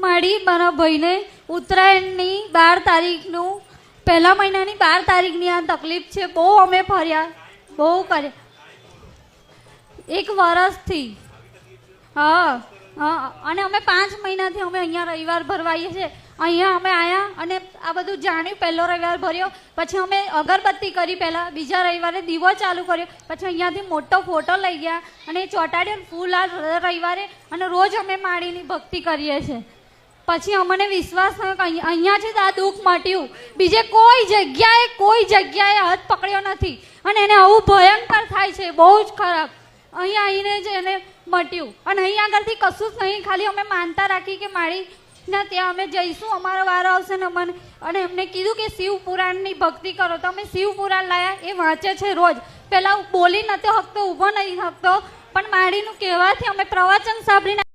મારી મારા ભાઈને ઉત્તરાયણની 12 તારીખનું પહેલા મહિનાની 12 તારીખની આ તકલીફ છે. બહુ અમે ફર્યા, બહુ કર્યા, 1 વર્ષથી. હા હા, અને અમે 5 મહિનાથી અમે અહીંયા રવિવાર ભરવાઈએ છીએ. અહીંયા અમે આવ્યા અને આ બધું જાણ્યું. પહેલો રવિવાર ભર્યો, પછી અમે અગરબત્તી કરી, પહેલાં બીજા રવિવારે દીવો ચાલુ કર્યો, પછી અહીંયાથી મોટો ફોટો લઈ ગયા અને ચોંટાડ્યો ફૂલ આ રવિવારે. અને રોજ અમે માળીની ભક્તિ કરીએ છીએ. પછી અમને વિશ્વાસ થયો કે અહીંયાથી જ આ દુઃખ મટ્યું, બીજે કોઈ જગ્યાએ હાથ પકડ્યો નથી. અને એને આવું ભયંકર થાય છે, બહુ જ ખરાબ. અહીંયા આવીને જ એને મટ્યું. અને અહીં આગળથી કશું જ નહીં, ખાલી અમે માનતા રાખી કે માળીના ત્યાં અમે જઈશું, અમારો વારો આવશે ને અમને. અને એમને કીધું કે શિવ પુરાણની ભક્તિ કરો, તો અમે શિવ પુરાણ લાયા. એ વાંચે છે રોજ. પહેલાં બોલી નહોતો શકતો, ઊભો નહીં શકતો, પણ માળીનું કહેવાથી અમે પ્રવચન સાંભળીને